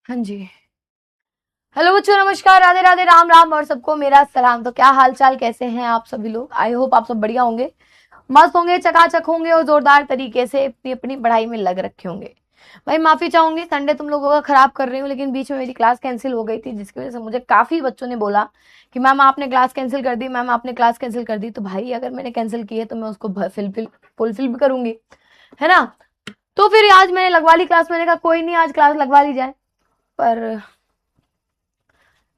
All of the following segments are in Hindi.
हाँ जी। हेलो बच्चों, नमस्कार, राधे राधे, राम राम और सबको मेरा सलाम। तो क्या हाल चाल, कैसे हैं आप सभी लोग? आई होप आप सब बढ़िया होंगे, मस्त होंगे, चकाचक होंगे और जोरदार तरीके से अपनी अपनी पढ़ाई में लग रखे होंगे। भाई माफी चाहूंगी, संडे तुम लोगों का खराब कर रही हूँ, लेकिन बीच में मेरी क्लास कैंसिल हो गई थी, जिसकी वजह से मुझे काफी बच्चों ने बोला कि मैम आपने क्लास कैंसिल कर दी, मैम आपने क्लास कैंसिल कर दी। तो भाई अगर मैंने कैंसिल की है तो मैं उसको फुलफिल भी करूंगी, है ना। तो फिर आज मैंने लगवा ली क्लास। मैंने कहा कोई नहीं, आज क्लास लगवा ली जाए। पर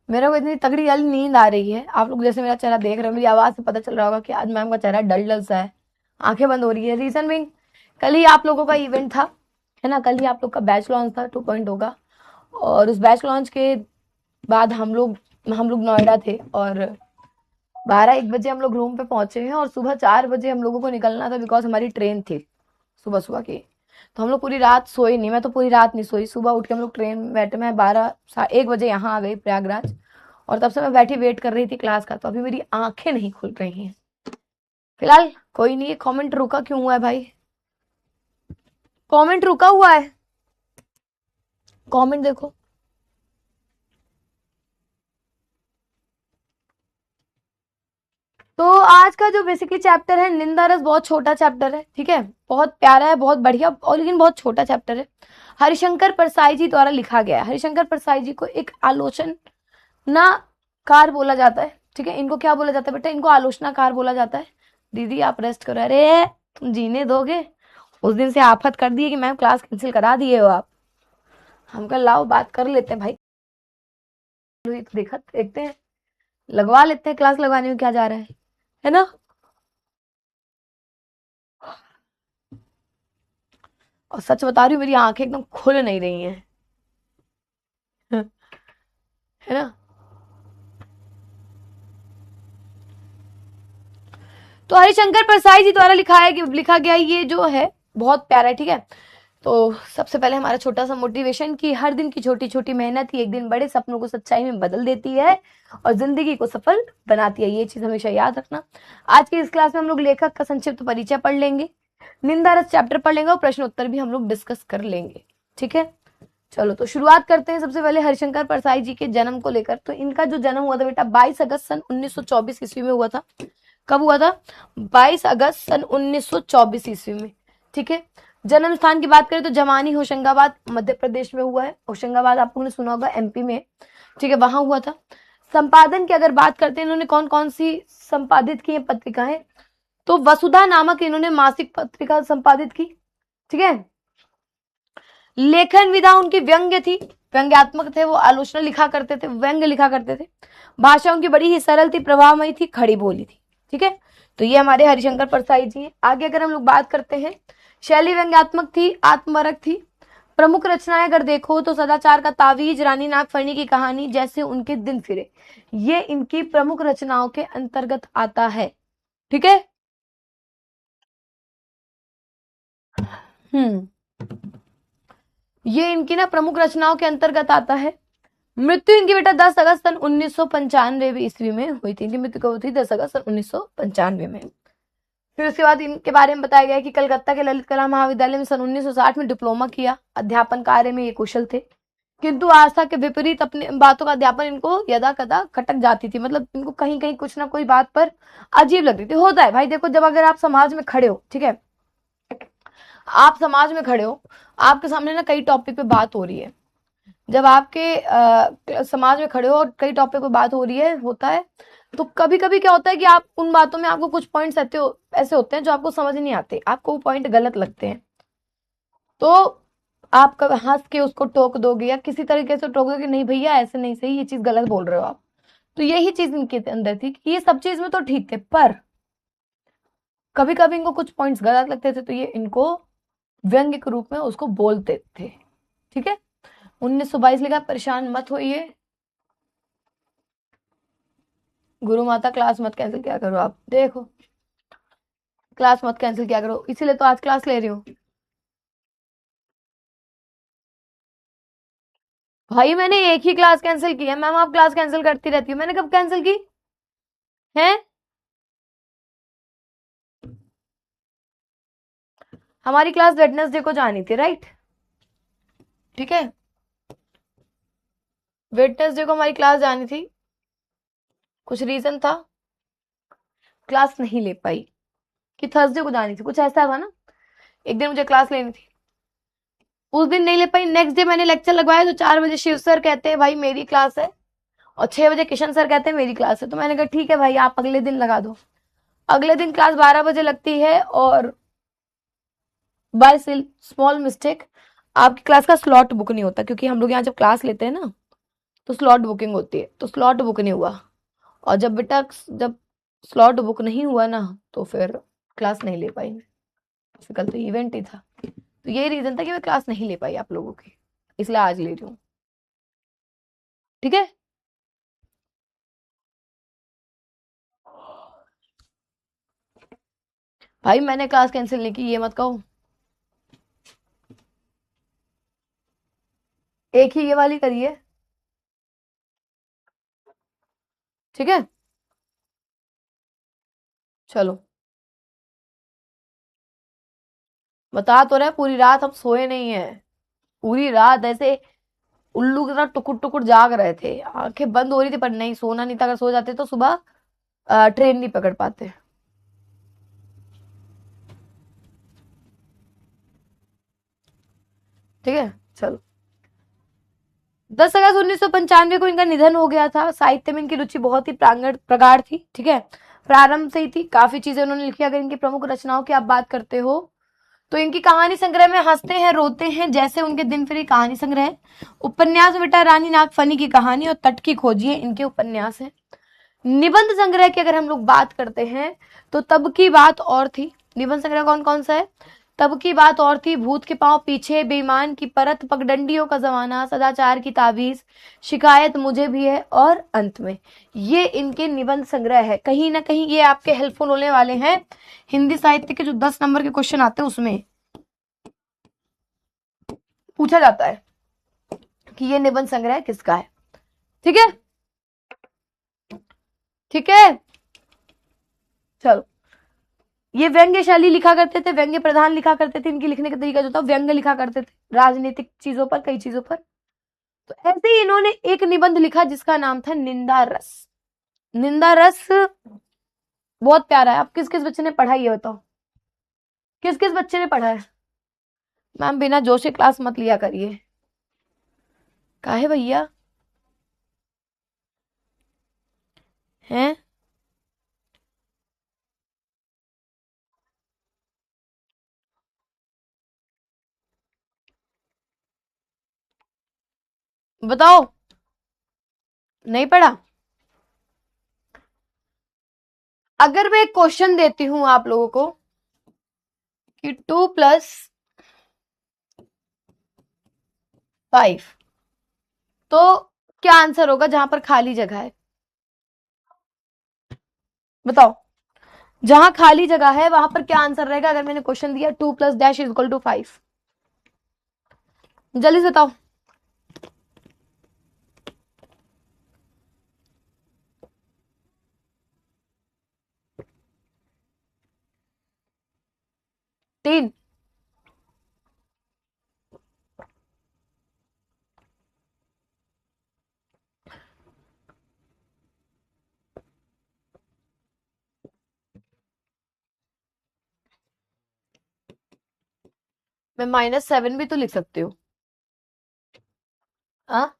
मेरे को इतनी तगड़ी वाली नींद आ रही है, आप लोग जैसे मेरा चेहरा देख रहे हो, मेरी आवाज से पता चल रहा होगा कि आज मैम का चेहरा डल डल सा है, आंखें बंद हो रही है। रीजन बिंग, कल ही आप लोगों का इवेंट था, है ना। कल ही आप लोग का बैच लॉन्च था 2 होगा, और उस बैच लॉन्च के बाद हम लोग नोएडा थे, और 12-1 बजे हम लोग रूम पे पहुंचे हैं, और सुबह 4 बजे हम लोगों को निकलना था, बिकॉज हमारी ट्रेन थी सुबह सुबह की। तो हम लोग पूरी रात सोए नहीं, मैं तो पूरी रात नहीं सोई। सुबह उठ के हम लोग ट्रेन में बैठे, मैं 1 बजे यहाँ आ गई प्रयागराज, और तब से मैं बैठी वेट कर रही थी क्लास का। तो अभी मेरी आंखें नहीं खुल रही हैं फिलहाल। कोई नहीं, कमेंट रुका क्यों हुआ है भाई? कमेंट रुका हुआ है, कमेंट देखो। तो आज का जो बेसिकली चैप्टर है निंदा रस, बहुत छोटा चैप्टर है, ठीक है। बहुत प्यारा है, बहुत बढ़िया, और लेकिन बहुत छोटा चैप्टर है। हरिशंकर परसाई जी द्वारा लिखा गया है। हरिशंकर परसाई जी को एक आलोचनाकार बोला जाता है, ठीक है। इनको क्या बोला जाता है बेटा? इनको आलोचनाकार बोला जाता है। दीदी आप रेस्ट करो। अरे तुम जीने दोगे? उस दिन से आफत कर दी है कि मैम क्लास कैंसिल करा दिए हो आप। हम कल लाओ बात कर लेते हैं भाई, तो देखते हैं, लगवा लेते हैं। क्लास लगवाने में क्या जा रहा है ना। और सच बता रही हूँ, मेरी आंखें एकदम खुल नहीं रही हैं, है ना। तो हरिशंकर परसाई जी द्वारा लिखा गया ये जो है बहुत प्यारा है, ठीक है। तो सबसे पहले हमारा छोटा सा मोटिवेशन कि हर दिन की छोटी छोटी मेहनत ही एक दिन बड़े सपनों को सच्चाई में बदल देती है और जिंदगी को सफल बनाती है। ये चीज हमेशा याद रखना। आज की इस क्लास में हम लोग लेखक का संक्षिप्त परिचय पढ़ लेंगे, निंदा रस चैप्टर पढ़ लेंगे, और प्रश्न उत्तर भी हम लोग डिस्कस कर लेंगे, ठीक है। चलो तो शुरुआत करते हैं सबसे पहले हरिशंकर परसाई जी के जन्म को लेकर। तो इनका जो जन्म हुआ था बेटा 22 अगस्त सन 1924 ईस्वी में हुआ था। कब हुआ था? 22 अगस्त सन 1924 ईस्वी में, ठीक है। जन्म स्थान की बात करें तो जमानी होशंगाबाद मध्य प्रदेश में हुआ है। होशंगाबाद आप लोगों ने सुना होगा, एमपी में, ठीक है, वहां हुआ था। संपादन की अगर बात करते हैं, इन्होंने कौन कौन सी संपादित की है पत्रिकाएं? तो वसुधा नामक इन्होंने मासिक पत्रिका संपादित की, ठीक है। लेखन विधा उनकी व्यंग्य थी, व्यंग्यात्मक थे वो, आलोचना लिखा करते थे, व्यंग्य लिखा करते थे। भाषा उनकी बड़ी ही सरल थी, प्रभावमयी थी, खड़ी बोली थी, ठीक है। तो ये हमारे हरिशंकर परसाई जी हैं। आगे अगर हम लोग बात करते हैं, शैली व्यंग्यात्मक थी, आत्मरक थी। प्रमुख रचनाएं अगर देखो तो सदाचार का तावीज, रानी नागफनी की कहानी, जैसे उनके दिन फिरे, ये इनकी प्रमुख रचनाओं के अंतर्गत आता है, ठीक है। हम्म, ये इनकी ना प्रमुख रचनाओं के अंतर्गत आता है। मृत्यु इनकी बेटा 10 अगस्त सन 1995 ईस्वी में हुई थी। इनकी मृत्यु कब हुई थी? 10 अगस्त सन 1995 में। फिर उसके बाद इनके बारे में बताया गया कि कलकत्ता के ललित कला महाविद्यालय में सन 1960 में डिप्लोमा किया। अध्यापन कार्य में ये कुशल थे, किंतु आस्था के विपरीत अपने बातों का अध्यापन इनको यदा कदा खटक जाती थी। मतलब इनको कहीं कहीं कुछ ना कोई बात पर अजीब लगती थी। होता है भाई, देखो जब अगर आप समाज में खड़े हो, ठीक है, आप समाज में खड़े हो, आपके सामने ना कई टॉपिक पे बात हो रही है, जब आपके समाज में खड़े हो और कई टॉपिक पे बात हो रही है, होता है, तो कभी कभी क्या होता है कि आप उन बातों में आपको कुछ पॉइंट्स ऐसे होते हैं जो आपको समझ नहीं आते, आपको वो पॉइंट गलत लगते हैं, तो आप कब हंस के उसको टोक दोगे या किसी तरीके से टोक दोगे, नहीं भैया ऐसे नहीं सही, ये चीज गलत बोल रहे हो आप। तो यही चीज इनके अंदर थी कि ये सब चीज में तो ठीक थे, पर कभी कभी इनको कुछ पॉइंट्स गलत लगते थे, तो ये इनको व्यंग्य के रूप में उसको बोलते थे, ठीक है। 1922 लिखा, परेशान मत होइए गुरु माता, क्लास मत कैंसिल किया करो। आप देखो, क्लास मत कैंसिल किया करो, इसीलिए तो आज क्लास ले रही हूँ भाई। मैंने एक ही क्लास कैंसिल की है मैम, आप क्लास कैंसिल करती रहती हो। मैंने कब कैंसिल की है? हमारी क्लास वेडनेसडे को जानी थी, राइट, ठीक है। वेडनेसडे को हमारी क्लास जानी थी, कुछ रीजन था, क्लास नहीं ले पाई। कि थर्सडे को जानी थी, कुछ ऐसा था ना, एक दिन मुझे क्लास लेनी थी, उस दिन नहीं ले पाई। नेक्स्ट डे मैंने लेक्चर लगवाया तो 4 बजे शिव सर कहते हैं भाई मेरी क्लास है, और 6 बजे किशन सर कहते हैं मेरी क्लास है। तो मैंने कहा ठीक है भाई आप अगले दिन लगा दो। अगले दिन क्लास 12 बजे लगती है और बाय स्मॉल मिस्टेक आपकी क्लास का स्लॉट बुक नहीं होता, क्योंकि हम लोग यहाँ जब क्लास लेते हैं ना तो स्लॉट बुकिंग होती है, तो स्लॉट बुक नहीं हुआ। और जब स्लॉट बुक नहीं हुआ ना तो फिर क्लास नहीं ले पाई। कल तो इवेंट ही था, तो यही रीजन था कि मैं क्लास नहीं ले पाई आप लोगों की, इसलिए आज ले रही हूँ। ठीक है, भाई मैंने क्लास कैंसिल नहीं की, ये मत कहो। एक ही ये वाली करिए, ठीक है। चलो, बता तो रहे पूरी रात हम सोए नहीं है, पूरी रात ऐसे उल्लू की तरह टुकुर टुकुर जाग रहे थे, आंखें बंद हो रही थी पर नहीं, सोना नहीं था। अगर सो जाते तो सुबह ट्रेन नहीं पकड़ पाते। ठीक है, चलो। 10 अगस्त 1995 को इनका निधन हो गया था। साहित्य में इनकी रुचि बहुत ही प्रगाढ़ थी, ठीक है, प्रारंभ से ही थी, काफी चीजें उन्होंने लिखी। अगर इनकी प्रमुख रचनाओं की आप बात करते हो तो इनकी कहानी संग्रह में हंसते हैं रोते हैं जैसे उनके दिन फिर कहानी संग्रह, उपन्यास बेटा रानी नागफनी की कहानी और तट की खोजी है इनके उपन्यास है। निबंध संग्रह की अगर हम लोग बात करते हैं तो तब की बात और थी। निबंध संग्रह कौन कौन सा है? तब की बात और थी, भूत के पांव पीछे, बेईमान की परत, पगडंडियों का जमाना, सदाचार की ताबीज, शिकायत मुझे भी है और अंत में। ये इनके निबंध संग्रह है। कहीं ना कहीं ये आपके हेल्पफुल होने वाले हैं हिंदी साहित्य के जो 10 नंबर के क्वेश्चन आते हैं उसमें पूछा जाता है कि ये निबंध संग्रह किसका है। ठीक है, ठीक है, चलो। ये व्यंग्य शैली लिखा करते थे, व्यंग्य प्रधान लिखा करते थे। इनकी लिखने का तरीका जो था व्यंग्य लिखा करते थे, राजनीतिक चीजों पर, कई चीजों पर। तो ऐसे ही इन्होंने एक निबंध लिखा जिसका नाम था निंदा रस। निंदा रस बहुत प्यारा है। आप किस किस बच्चे ने पढ़ा ये बताओ, किस किस बच्चे ने पढ़ा है? मैम बिना जोश से क्लास मत लिया करिए, काहे भैया हैं? बताओ, नहीं पढ़ा? अगर मैं एक क्वेश्चन देती हूं आप लोगों को कि 2+5 तो क्या आंसर होगा जहां पर खाली जगह है? बताओ, जहां खाली जगह है वहां पर क्या आंसर रहेगा? अगर मैंने क्वेश्चन दिया 2+-5, जल्दी से बताओ। तीन, मैं -7 भी तो लिख सकती हूँ। हाँ,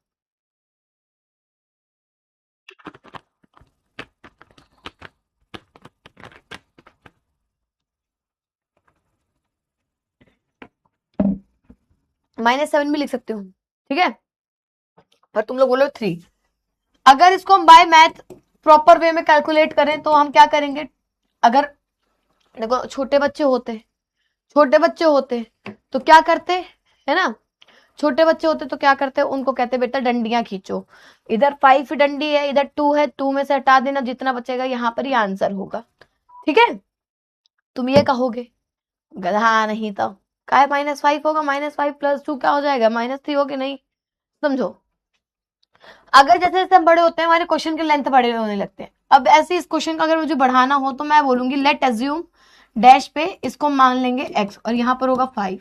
-7 भी लिख सकती हूँ, ठीक है। पर तुम लोग बोलो 3। अगर इसको हम बाय मैथ प्रॉपर वे में कैलकुलेट करें तो हम क्या करेंगे? अगर देखो छोटे बच्चे होते तो क्या करते, है ना? छोटे बच्चे होते तो क्या करते, उनको कहते बेटा डंडियां खींचो, इधर 5 डंडी है, इधर 2 है, 2 में से हटा देना, जितना बचेगा यहाँ पर ही आंसर होगा। ठीक है, तुम ये कहोगे गधा नहीं तो काय -5 होगा, -5 + 2 क्या हो जाएगा, -3 हो कि नहीं? समझो, अगर जैसे जैसे हम बड़े होते हैं हमारे क्वेश्चन के लेंथ बड़े होने लगते हैं। अब ऐसे इस क्वेश्चन का अगर मुझे बढ़ाना हो तो मैं बोलूंगी लेट एज्यूम डैश पे इसको मान लेंगे x और यहाँ पर होगा 5।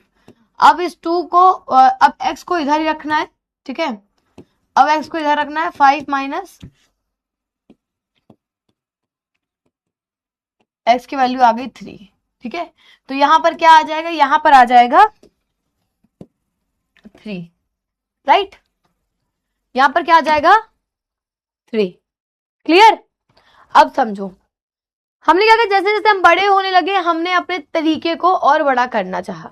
अब इस 2 को अब x को इधर ही रखना है, ठीक है। अब x को इधर रखना है, 5 माइनस x की वैल्यू आ गई 3। ठीक है, तो यहां पर क्या आ जाएगा, यहां पर आ जाएगा 3, राइट। यहां पर क्या आ जाएगा 3। क्लियर। अब समझो, हमने क्या किया, जैसे जैसे हम बड़े होने लगे हमने अपने तरीके को और बड़ा करना चाहा।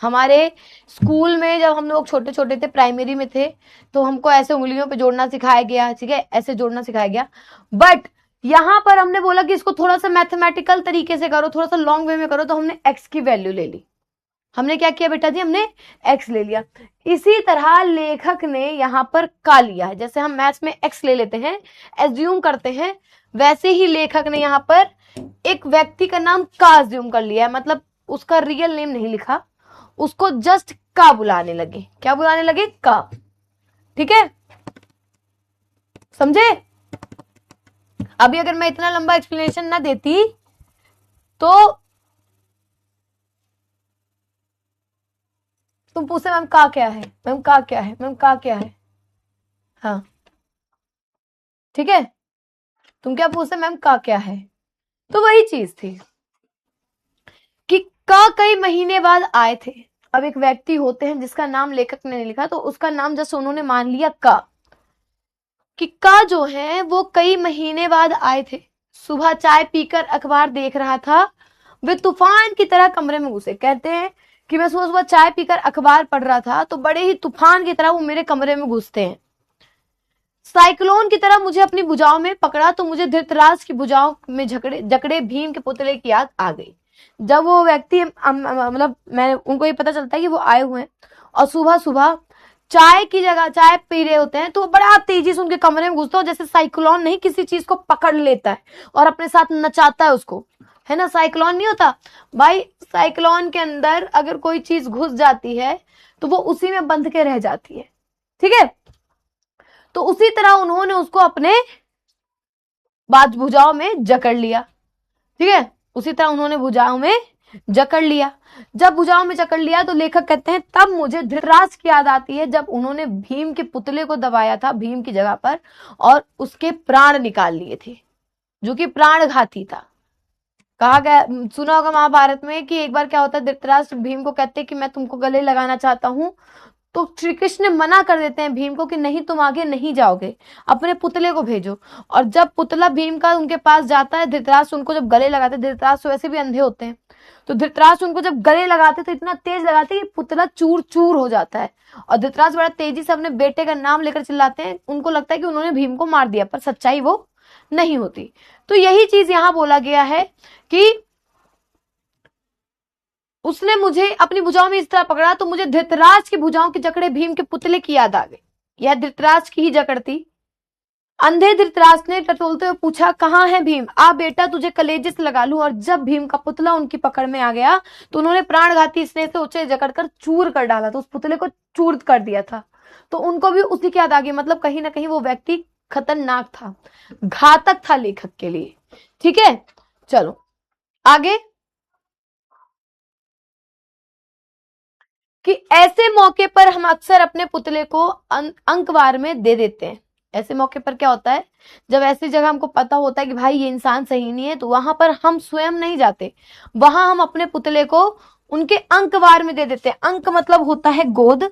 हमारे स्कूल में जब हम लोग छोटे छोटे थे, प्राइमरी में थे, तो हमको ऐसे उंगलियों पे जोड़ना सिखाया गया, ठीक है, ऐसे जोड़ना सिखाया गया। बट यहां पर हमने बोला कि इसको थोड़ा सा मैथमेटिकल तरीके से करो, थोड़ा सा लॉन्ग वे में करो, तो हमने एक्स की वैल्यू ले ली। हमने क्या किया बेटा जी, हमने एक्स ले लिया। इसी तरह लेखक ने यहां पर का लिया है, जैसे हम मैथ्स में एक्स ले लेते हैं, एज्यूम करते हैं, वैसे ही लेखक ने यहां पर एक व्यक्ति का नाम का एज्यूम कर लिया है। मतलब उसका रियल नेम नहीं लिखा, उसको जस्ट का बुलाने लगे। क्या बुलाने लगे, का। ठीक है, समझे। अभी अगर मैं इतना लंबा एक्सप्लेनेशन ना देती तो तुम पूछते मैम का क्या है, मैम का क्या है, मैम का क्या है। हाँ ठीक है, तुम क्या पूछते मैम का क्या है, तो वही चीज थी कि का कई महीने बाद आए थे। अब एक व्यक्ति होते हैं जिसका नाम लेखक ने नहीं लिखा, तो उसका नाम जस्ट उन्होंने मान लिया का, कि का जो है वो कई महीने बाद आए थे। सुबह चाय पीकर अखबार देख रहा था, वे तूफान की तरह कमरे में घुसे। कहते हैं कि मैं सुबह सुबह चाय पीकर अखबार पढ़ रहा था तो बड़े ही तूफान की तरह वो मेरे कमरे में घुसते हैं। साइक्लोन की तरह मुझे अपनी भुजाओं में पकड़ा तो मुझे धृतराष्ट्र की भुजाओं में जकड़े भीम के पुतले की याद आ गई। जब वो व्यक्ति मतलब मैं उनको ये पता चलता है कि वो आए हुए हैं और सुबह सुबह चाय की जगह चाय पी रहे होते हैं, तो वो बड़ा तेजी से उनके कमरे में घुसता है, जैसे साइक्लोन नहीं किसी चीज को पकड़ लेता है और अपने साथ नचाता है उसको, है ना। साइक्लोन नहीं होता भाई, साइक्लोन के अंदर अगर कोई चीज घुस जाती है तो वो उसी में बंध के रह जाती है। ठीक है, तो उसी तरह उन्होंने उसको अपने भुजाओं में जकड़ लिया। ठीक है, उसी तरह उन्होंने भुजाओं में जकड़ लिया। जब भुजाओं में जकड़ लिया तो लेखक कहते हैं तब मुझे धृतराष्ट्र की याद आती है जब उन्होंने भीम के पुतले को दबाया था भीम की जगह पर और उसके प्राण निकाल लिए थे, जो कि प्राणघाती था। कहा गया, सुना होगा महाभारत में कि एक बार क्या होता है, धृतराष्ट्र भीम को कहते हैं कि मैं तुमको गले लगाना चाहता हूं, तो श्री कृष्ण मना कर देते हैं भीम को कि नहीं तुम आगे नहीं जाओगे, अपने पुतले को भेजो। और जब पुतला भीम का उनके पास जाता है, धृतराष्ट्र उनको जब गले लगाते, धृतराष्ट्र वैसे भी अंधे होते हैं, तो धृतराष्ट्र उनको जब गले लगाते तो इतना तेज लगाते कि पुतला चूर चूर हो जाता है। और धृतराष्ट्र बड़ा तेजी से अपने बेटे का नाम लेकर चिल्लाते हैं, उनको लगता है कि उन्होंने भीम को मार दिया, पर सच्चाई वो नहीं होती। तो यही चीज यहां बोला गया है कि उसने मुझे अपनी भुजाओं में इस तरह पकड़ा तो मुझे धृतराष्ट्र की भुजाओं की जकड़े भीम के पुतले की याद आ गई। यह धृतराष्ट्र की ही जकड़ थी। अंधे धृतराष्ट्र ने टटोलते हुए पूछा, कहाँ है भीम, आ बेटा तुझे कलेजे से लगा लूं। और जब भीम का पुतला उनकी पकड़ में आ गया तो उन्होंने प्राणघाती स्नेह से उसे जकड़कर चूर कर डाला, तो उस पुतले को चूर कर दिया था। तो उनको भी उसी की याद आ गई। मतलब कहीं ना कहीं वो व्यक्ति खतरनाक था, घातक था लेखक के लिए। ठीक है, चलो आगे, कि ऐसे मौके पर हम अक्सर अपने पुतले को अंकवार में दे देते हैं। ऐसे मौके पर क्या होता है, जब ऐसी जगह हमको पता होता है कि भाई ये इंसान सही नहीं है, तो वहां पर हम स्वयं नहीं जाते, वहां हम अपने पुतले को उनके अंकवार में दे देते हैं। अंक मतलब होता है गोद,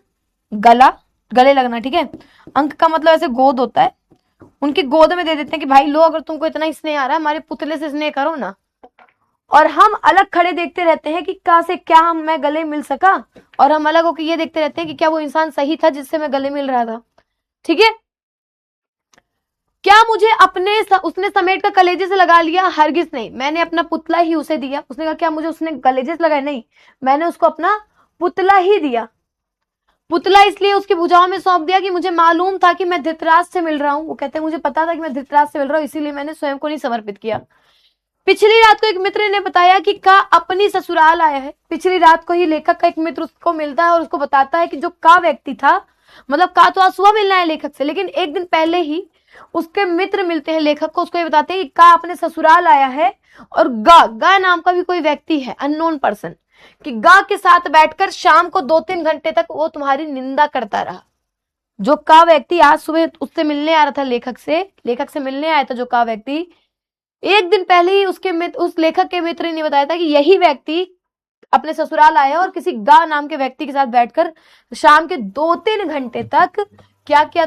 गला, गले लगना। ठीक है, अंक का मतलब ऐसे गोद होता है, उनकी गोद में दे देते हैं कि भाई लो, अगर तुमको इतना ही स्नेह आ रहा है हमारे पुतले से स्नेह करो ना। और हम अलग खड़े देखते रहते हैं कि कहां से क्या मैं गले मिल सका, और हम अलग होकर ये देखते रहते हैं कि क्या वो इंसान सही था जिससे मैं गले मिल रहा था। ठीक है, क्या मुझे अपने उसने समेट कर कलेजे से लगा लिया, हरगिज नहीं, मैंने अपना पुतला ही उसे दिया। उसने कहा क्या मुझे उसने कलेजे से लगाया, नहीं, मैंने उसको अपना पुतला ही दिया। पुतला इसलिए उसकी भुजाओं में सौंप दिया कि मुझे मालूम था कि मैं धृतराष्ट्र से मिल रहा हूं। वो कहते हैं मुझे पता था कि मैं धृतराष्ट्र से मिल रहा हूं, इसीलिए मैंने स्वयं को नहीं समर्पित किया। पिछली रात को एक मित्र ने बताया कि का अपनी ससुराल आया है। पिछली रात को ही लेखक का एक मित्र उसको मिलता है और उसको बताता है कि जो का व्यक्ति था, मतलब का तो आज सुबह मिलना है लेखक से, लेकिन एक दिन पहले ही उसके मित्र मिलते हैं लेखक को, उसको ये बताते हैं कि का अपने ससुराल आया है और गा नाम का भी कोई व्यक्ति है, अननोन पर्सन, कि गा के साथ बैठकर शाम को 2-3 घंटे तक वो तुम्हारी निंदा करता रहा। जो का व्यक्ति आज सुबह उससे मिलने आ रहा था, लेखक से मिलने आया था जो का व्यक्ति, एक दिन पहले ही उसके मित्र, उस लेखक के मित्र ने बताया था कि यही व्यक्ति अपने ससुराल आया और किसी गा नाम के व्यक्ति के साथ बैठकर शाम के 2-3 घंटे तक क्या किया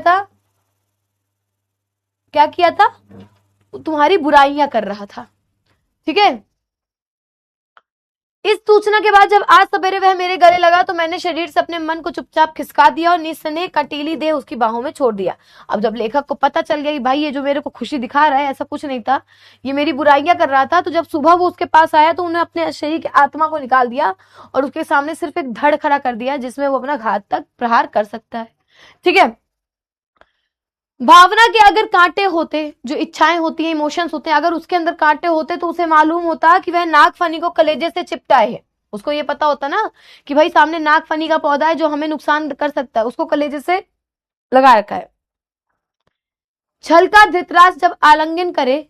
था, तुम्हारी बुराइयां कर रहा था। ठीक है। इस सूचना के बाद जब आज सवेरे वह मेरे गले लगा तो मैंने शरीर से अपने मन को चुपचाप खिसका दिया और निस्संदेह कटीली देह उसकी बाहों में छोड़ दिया। अब जब लेखक को पता चल गया कि भाई ये जो मेरे को खुशी दिखा रहा है ऐसा कुछ नहीं था, ये मेरी बुराइयां कर रहा था, तो जब सुबह वो उसके पास आया तो उन्हें अपने शरीर की आत्मा को निकाल दिया और उसके सामने सिर्फ एक धड़ खड़ा कर दिया जिसमें वो अपना घातक प्रहार कर सकता है। ठीक है। भावना के अगर कांटे होते, जो इच्छाएं होती हैं, इमोशंस होते हैं, अगर उसके अंदर कांटे होते तो उसे मालूम होता कि वह नागफनी को कलेजे से चिपटाए है। उसको ये पता होता ना कि भाई सामने नागफनी का पौधा है जो हमें नुकसान कर सकता है, उसको कलेजे से लगा रखा है। छल का धृतराष्ट्र जब आलिंगन करे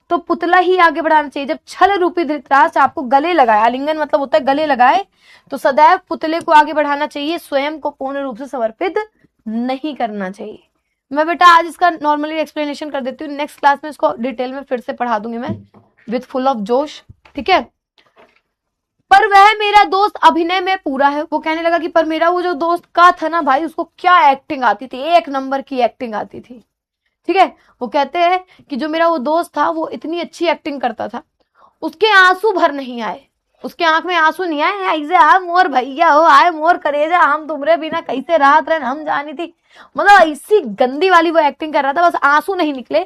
तो पुतला ही आगे बढ़ाना चाहिए। जब छल रूपी धृतराष्ट्र आपको गले लगाए, आलिंगन मतलब होता है गले लगाए, तो सदैव पुतले को आगे बढ़ाना चाहिए, स्वयं को पूर्ण रूप से समर्पित नहीं करना चाहिए। मैं बेटा आज इसका नॉर्मली एक्सप्लेनेशन कर देती हूँ, नेक्स्ट क्लास में इसको डिटेल में फिर से पढ़ा दूंगी मैं विथ फुल ऑफ जोश। ठीक है। पर वह मेरा दोस्त अभिनय में पूरा है। वो कहने लगा कि पर मेरा वो जो दोस्त का था ना भाई, उसको क्या एक्टिंग आती थी, 1 नंबर की एक्टिंग आती थी। ठीक है। वो कहते हैं कि जो मेरा वो दोस्त था वो इतनी अच्छी एक्टिंग करता था, उसके आंसू भर नहीं आए, उसके आंख में आंसू नहीं आए, ऐसे आ मोर भैया हो, आए मोर करेजा, हम तुम्हारे बिना कैसे राहत रहे, हम जानी थी, मतलब ऐसी गंदी वाली वो एक्टिंग कर रहा था, बस आंसू नहीं निकले।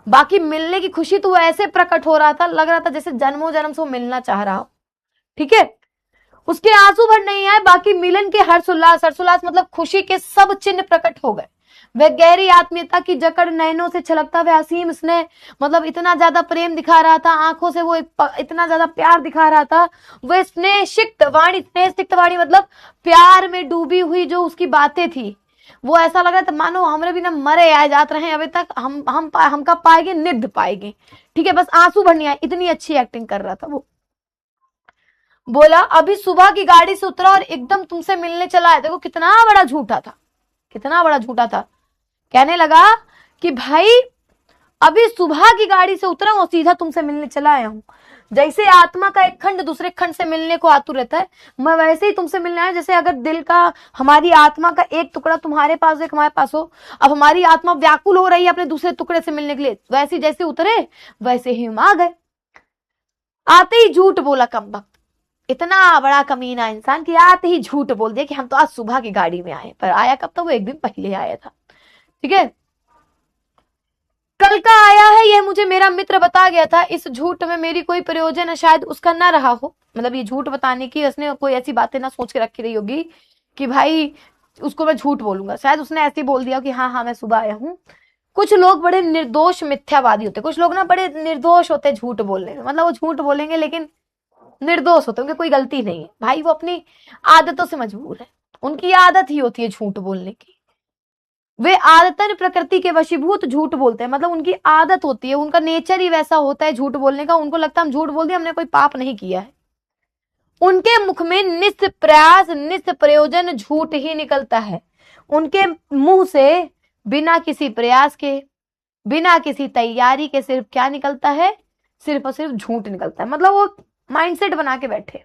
बाकी मिलने की खुशी तो वो ऐसे प्रकट हो रहा था, लग रहा था जैसे जन्मों जन्म से वो मिलना चाह रहा हो। ठीक है। उसके आंसू भर नहीं आए, बाकी मिलन के हर्षोल्लास मतलब खुशी के सब चिन्ह प्रकट हो गए। वह गहरी आत्मीयता की जकड़ नयनों से छलकता हुआ असीम स्नेह, मतलब इतना ज्यादा प्रेम दिखा रहा था, आंखों से वो इतना ज्यादा प्यार दिखा रहा था। वह स्नेह सिक्त वाणी मतलब प्यार में डूबी हुई जो उसकी बातें थी, वो ऐसा लग रहा था मानो हमरे बिना मरे आए जाते रहे अभी तक, हमका पाएंगे, निग्ध पाएंगे। ठीक है। बस आंसू भर नहीं आए, इतनी अच्छी एक्टिंग कर रहा था वो। बोला अभी सुबह की गाड़ी से उतरा और एकदम तुमसे मिलने चला है। देखो कितना बड़ा झूठा था, कितना बड़ा झूठा था। कहने लगा कि भाई अभी सुबह की गाड़ी से उतरा और सीधा तुमसे मिलने चला आया हूं। जैसे आत्मा का एक खंड दूसरे खंड से मिलने को आतुर रहता है, मैं वैसे ही तुमसे मिलने आया। जैसे अगर दिल का, हमारी आत्मा का एक टुकड़ा तुम्हारे पास एक हमारे पास हो, अब हमारी आत्मा व्याकुल हो रही है अपने दूसरे टुकड़े से मिलने के लिए, वैसे जैसे उतरे वैसे ही हम आ गए। आते ही झूठ बोला कमबख्त, इतना बड़ा कमीना इंसान कि आते ही झूठ बोल दिया कि हम तो आज सुबह की गाड़ी में आए, पर आया कब था, वो एक दिन पहले आया था। ठीक है। कल का आया है यह मुझे मेरा मित्र बता गया था, इस झूठ में मेरी कोई प्रयोजन शायद उसका ना रहा हो, मतलब ये झूठ बताने की उसने कोई ऐसी बातें ना सोच के रखी रही होगी कि भाई उसको मैं झूठ बोलूंगा, शायद उसने ऐसे ही बोल दिया कि हाँ हाँ मैं सुबह आया हूँ। कुछ लोग बड़े निर्दोष मिथ्यावादी होते, कुछ लोग ना बड़े निर्दोष होते झूठ बोलने में, मतलब वो झूठ बोलेंगे लेकिन निर्दोष होते, उनकी कोई गलती नहीं है भाई, वो अपनी आदतों से मजबूर है, उनकी आदत ही होती है झूठ बोलने की। वे आदतन प्रकृति के वशीभूत झूठ बोलते हैं, मतलब उनकी आदत होती है, उनका नेचर ही वैसा होता है झूठ बोलने का। उनको लगता है हम झूठ बोल दिया, हमने कोई पाप नहीं किया है। उनके मुख में निष्प्रयास निष्प्रयोजन झूठ ही निकलता है। उनके मुंह से बिना किसी प्रयास के, बिना किसी तैयारी के सिर्फ क्या निकलता है, सिर्फ और सिर्फ झूठ निकलता है। मतलब वो माइंडसेट बना के बैठे।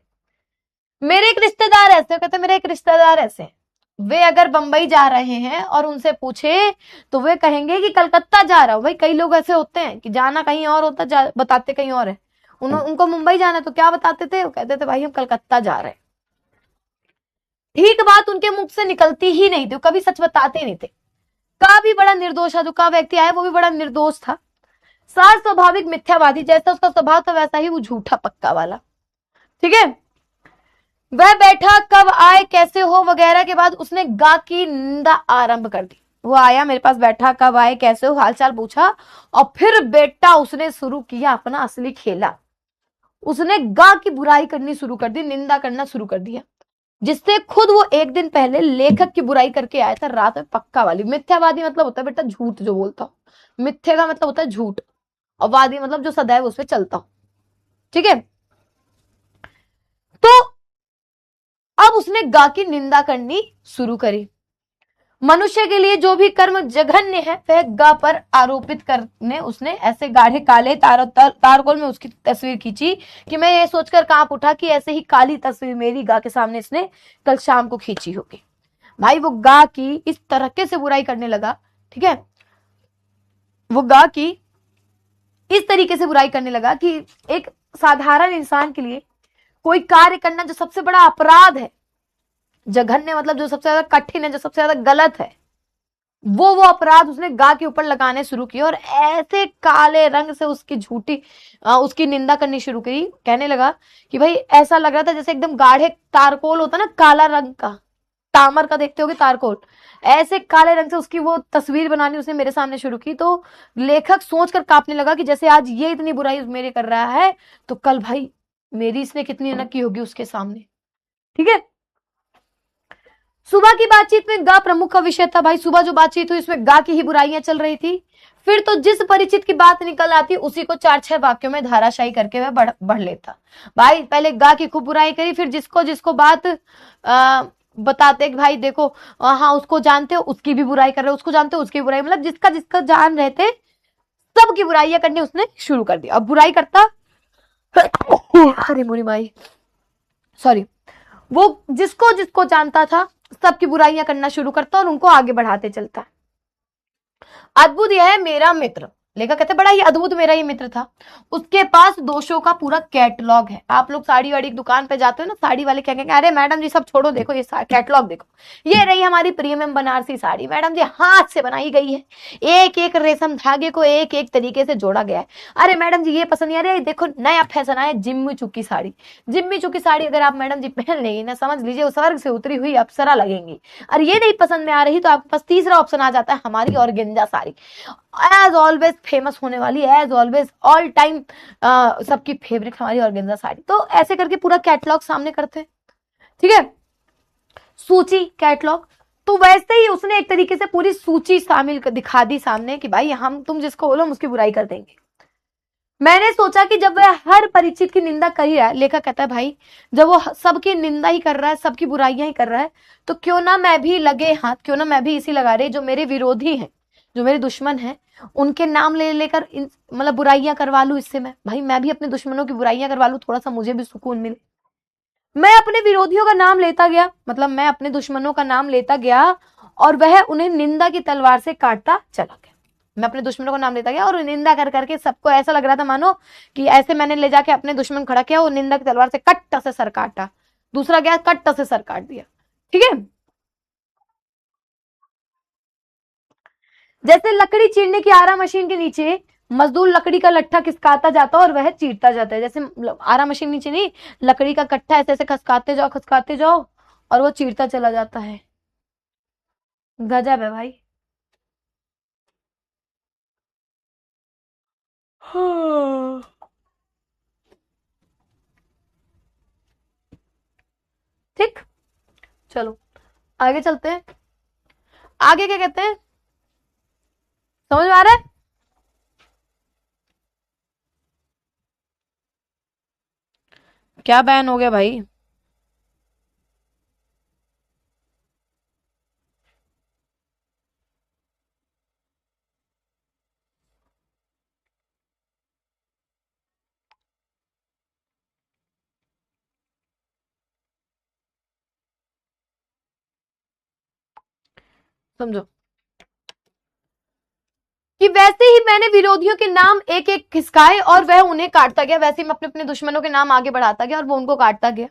मेरे एक रिश्तेदार ऐसे, कहते मेरे एक रिश्तेदार ऐसे, वे अगर बंबई जा रहे हैं और उनसे पूछे तो वे कहेंगे कि कलकत्ता जा रहा हूं। भाई कई लोग ऐसे होते हैं कि जाना कहीं और होता, बताते कहीं और है। उनको मुंबई जाना तो क्या बताते थे, वो कहते थे भाई हम कलकत्ता जा रहे हैं। ठीक बात उनके मुख से निकलती ही नहीं थी, कभी सच बताते नहीं थे। का भी बड़ा निर्दोष था, जो का व्यक्ति आया वो भी बड़ा निर्दोष था। सार स्वाभाविक मिथ्यावादी, जैसा उसका स्वभाव था वैसा ही वो झूठा पक्का वाला। ठीक है। वह बैठा कब आए कैसे हो वगैरह के बाद उसने गा की निंदा आरंभ कर दी। वो आया मेरे पास, बैठा कब आए कैसे हो हालचाल पूछा, और फिर बेटा उसने शुरू किया अपना असली खेला। उसने गा की बुराई करनी शुरू कर दी, निंदा करना शुरू कर दिया, जिससे खुद वो एक दिन पहले लेखक की बुराई करके आया था रात में पक्का वाली। मिथ्यावादी मतलब होता है बेटा झूठ जो बोलता हो, मिथ्या का मतलब होता है झूठ, और वादी मतलब जो सदैव उस पर चलता हो। ठीक है। तो अब उसने गा की निंदा करनी शुरू करी। मनुष्य के लिए जो भी कर्म जघन्य है वह गा पर आरोपित करने उसने ऐसे गाढ़े काले तारकोल में उसकी तस्वीर खींची कि मैं ये सोचकर कांप उठा कि ऐसे ही काली तस्वीर मेरी गा के सामने इसने कल शाम को खींची होगी। भाई वो गा की इस तरीके से बुराई करने लगा, ठीक है, वो गा की इस तरीके से बुराई करने लगा कि एक साधारण इंसान के लिए कोई कार्य करना जो सबसे बड़ा अपराध है, जघन्य मतलब जो सबसे ज्यादा कठिन है, जो सबसे ज्यादा गलत है, वो अपराध उसने गा के ऊपर लगाने शुरू किए और ऐसे काले रंग से उसकी झूठी उसकी निंदा करनी शुरू करी। कहने लगा कि भाई ऐसा लग रहा था जैसे एकदम गाढ़े तारकोल होता ना, काला रंग का, तामर का देखते होगे तारकोल, ऐसे काले रंग से उसकी वो तस्वीर बनानी उसने मेरे सामने शुरू की। तो लेखक सोचकर कांपने लगा कि जैसे आज ये इतनी बुराई मेरे कर रहा है तो कल भाई मेरी इसने कितनी न की होगी उसके सामने, ठीक है। सुबह की बातचीत में गा प्रमुख का विषय था। भाई सुबह जो बातचीत हुई इसमें गा की ही बुराइयां चल रही थी। फिर तो जिस परिचित की बात निकल आती उसी को 4-6 वाक्यों में धाराशायी करके वह बढ़ लेता। भाई पहले गा की खूब बुराई करी, फिर जिसको जिसको बात बताते कि भाई देखो हाँ उसको जानते हो उसकी भी बुराई कर रहे हो, उसको जानते हो उसकी बुराई, मतलब जिसका जिसका जान रहे थे सबकी बुराइयां करनी उसने शुरू कर दी। अब बुराई करता अरे मोरी माई सॉरी, वो जिसको जिसको जानता था सबकी बुराइयां करना शुरू करता और उनको आगे बढ़ाते चलता। अद्भुत यह है मेरा मित्र, लेखक कहते बड़ा ही अद्भुत मेरा ये मित्र था, उसके पास दोषों का पूरा कैटलॉग है। आप लोग साड़ी वाड़ी दुकान पे जाते हो ना, साड़ी वाले क्या कहेंगे, अरे मैडम जी सब छोड़ो, देखो ये कैटलॉग देखो, ये रही हमारी प्रीमियम बनारसी साड़ी, मैडम जी हाथ से बनाई गई है, एक एक रेशम धागे को एक एक तरीके से जोड़ा गया है। अरे मैडम जी ये पसंद नहीं आ रहा है, देखो नया फैशन आया जिम्मी चुकी साड़ी। जिम्मी चुकी साड़ी अगर आप मैडम जी पहन लेंगी ना, समझ लीजिए वो स्वर्ग से उतरी हुई अप्सरा लगेंगी। और ये नहीं पसंद में आ रही तो आपके पास तीसरा ऑप्शन आ जाता है हमारी organza sari, as always famous होने वाली, एज ऑलवेज ऑल टाइम सबकी फेवरेट हमारी ऑर्गेन्जा साड़ी। तो ऐसे करके पूरा कैटलॉग सामने करते हैं, ठीक है, सूची कैटलॉग। तो वैसे ही उसने एक तरीके से पूरी सूची शामिल दिखा दी सामने कि भाई हम तुम जिसको बोलो हम उसकी बुराई कर देंगे। मैंने सोचा कि जब वह हर परिचित की निंदा कर ही रहा है, लेखक कहता है भाई जब वो सबकी निंदा ही कर रहा है, सबकी बुराइयां ही कर रहा है, तो क्यों ना मैं भी लगे हाथ, क्यों ना मैं भी इसी लगा रही, जो मेरे विरोधी हैं, जो मेरे दुश्मन हैं, उनके नाम ले लेकर मतलब बुराइयां करवा लूं इससे। मैं भी अपने दुश्मनों की बुराइयां करवा लूं, थोड़ा सा मुझे भी सुकून मिले। मैं अपने विरोधियों का नाम लेता गया, मतलब मैं अपने दुश्मनों का नाम लेता गया और वह उन्हें निंदा की तलवार से काटता चला गया। मैं अपने दुश्मनों का नाम लेता गया और निंदा कर करके सबको ऐसा लग रहा था मानो कि ऐसे मैंने ले जाके अपने दुश्मन खड़ा किया, वो निंदा की तलवार से कट्ट से सर काटा, दूसरा गया कट्ट से सर काट दिया, ठीक है। जैसे लकड़ी चीरने की आरा मशीन के नीचे मजदूर लकड़ी का लट्ठा खिसकाता जाता और वह चीरता जाता है, जैसे आरा मशीन नीचे नहीं, लकड़ी का कट्ठा ऐसे ऐसे खसकाते जाओ और वो चीरता चला जाता है। गजब है भाई। ठीक, चलो आगे चलते हैं। आगे क्या कहते हैं, समझ में आ रहा है? क्या बैन हो गया भाई? समझो कि वैसे ही मैंने विरोधियों के नाम एक एक खिसकाए और वह उन्हें काटता गया, वैसे ही मैं अपने अपने दुश्मनों के नाम आगे बढ़ाता गया और वो उनको काटता गया।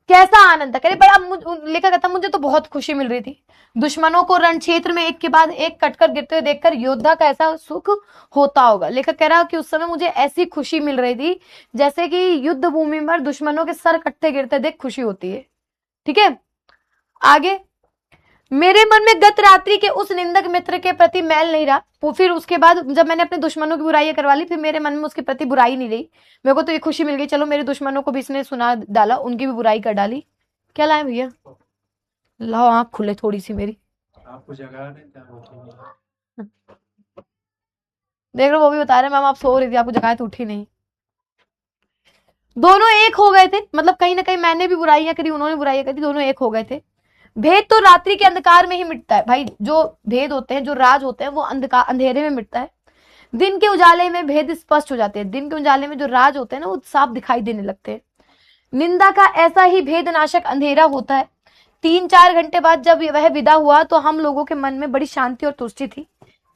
कैसा आनंद था, कह रहे बड़ा लेखा कहता मुझे तो बहुत खुशी मिल रही थी, दुश्मनों को रण क्षेत्र में एक के बाद एक कटकर गिरते हुए देखकर योद्धा का ऐसा सुख होता होगा। लेखक कह रहा कि उस समय मुझे ऐसी खुशी मिल रही थी जैसे कि युद्ध भूमि पर दुश्मनों के सर कटते गिरते देख खुशी होती है, ठीक है। आगे, मेरे मन में गत रात्रि के उस निंदक मित्र के प्रति मैल नहीं रहा। फिर उसके बाद जब मैंने अपने दुश्मनों की बुराइयां करवा ली, फिर मेरे मन में उसके प्रति बुराई नहीं रही। मेरे को तो ये खुशी मिल गई, चलो मेरे दुश्मनों को भी इसने सुना डाला, उनकी भी बुराई कर डाली। क्या लाए भैया, लाओ आंख खुले थोड़ी सी मेरी, आपको जगा देख रहे वो भी बता रहे मैम आप सो रही थी, आपको जगाए तो उठी नहीं। दोनों एक हो गए थे, मतलब कहीं ना कहीं मैंने भी बुराइयां करी, उन्होंने बुराइयां करी, दोनों एक हो गए थे। भेद तो रात्रि के अंधकार में ही मिटता है भाई। जो भेद होते हैं, जो राज होते हैं, वो अंधकार अंधेरे में मिटता है। दिन के उजाले में भेद स्पष्ट हो जाते हैं। दिन के उजाले में जो राज होते हैं ना, वो साफ दिखाई देने लगते हैं। निंदा का ऐसा ही भेदनाशक अंधेरा होता है। 3-4 घंटे बाद जब वह विदा हुआ तो हम लोगों के मन में बड़ी शांति और तुष्टि थी।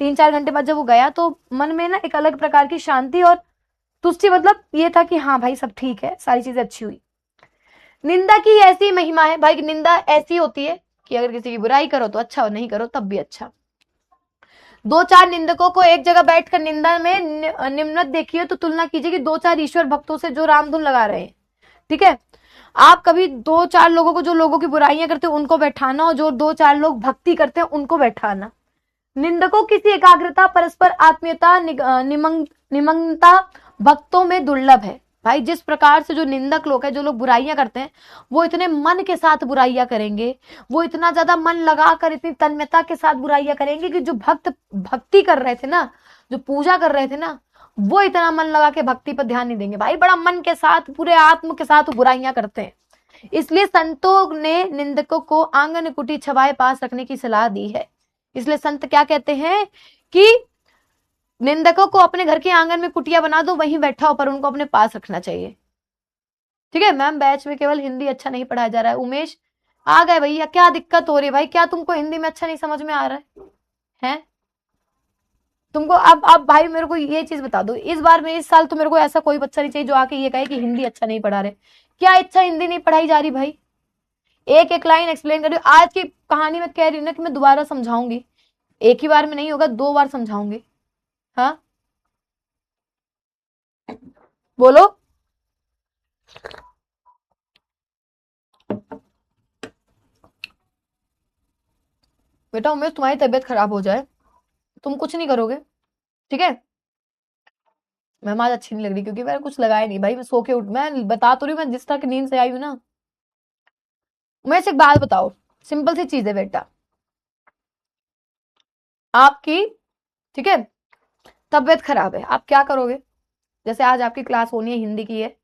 3-4 घंटे बाद जब वो गया तो मन में ना एक अलग प्रकार की शांति और तुष्टि, मतलब ये था कि हाँ भाई सब ठीक है, सारी चीजें अच्छी हुई। निंदा की ऐसी महिमा है भाई, निंदा ऐसी होती है कि अगर किसी की बुराई करो तो अच्छा, और नहीं करो तब भी अच्छा। 2-4 निंदकों को एक जगह बैठकर निंदा में निम्नत देखिए तो तुलना कीजिए कि 2-4 ईश्वर भक्तों से जो रामधुन लगा रहे हैं। ठीक है, आप कभी 2-4 लोगों को, जो लोगों की बुराइयां करते हैं उनको बैठाना, और जो 2-4 लोग भक्ति करते हैं उनको बैठाना। निंदकों की एकाग्रता, परस्पर आत्मीयता, निमग्नता भक्तों में दुर्लभ है भाई। जिस प्रकार से जो निंदक लोग हैं, जो लोग बुराइयां करते हैं, वो इतने मन के साथ बुराइयां करेंगे, वो इतना ज्यादा मन लगाकर, इतनी तन्मयता के साथ बुराइयां करेंगे कि जो भक्त भक्ति कर रहे थे ना, जो पूजा कर रहे थे ना, वो इतना मन लगा के भक्ति पर ध्यान नहीं देंगे भाई। बड़ा मन के साथ, पूरे आत्म के साथ बुराइयां करते हैं। इसलिए संतों ने निंदकों को आंगन कुटी छवाए पास रखने की सलाह दी है। इसलिए संत क्या कहते हैं कि निंदकों को अपने घर के आंगन में कुटिया बना दो, वहीं बैठा हो, पर उनको अपने पास रखना चाहिए। ठीक है मैम, बैच में केवल हिंदी अच्छा नहीं पढ़ाया जा रहा है। उमेश आ गए भैया, क्या दिक्कत हो रही है भाई? क्या तुमको हिंदी में अच्छा नहीं समझ में आ रहा है? तुमको अब भाई मेरे को ये चीज बता दो, इस बार में इस साल तो मेरे को ऐसा कोई बच्चा नहीं चाहिए जो आके ये कहे कि हिंदी अच्छा नहीं पढ़ा रहे। क्या अच्छा हिंदी नहीं पढ़ाई जा रही भाई? एक एक लाइन एक्सप्लेन कर रही हूँ। आज की कहानी में कह रही हूँ ना कि मैं दोबारा समझाऊंगी, एक ही बार में नहीं होगा, 2 बार समझाऊंगी। हाँ बोलो। बेटा उमेश, तुम्हारी तबीयत खराब हो जाए, तुम कुछ नहीं करोगे, ठीक है? मैं आज अच्छी नहीं लग रही क्योंकि मैंने कुछ लगाया नहीं भाई। मैं सो के उठ, मैं बता तो रही हूँ, मैं जिस तरह की नींद से आई हूँ ना। मैं एक बात बताओ, सिंपल सी चीज है बेटा, आपकी, ठीक है, तबीयत खराब है, आप क्या करोगे? जैसे आज आपकी क्लास होनी है, हिंदी की है,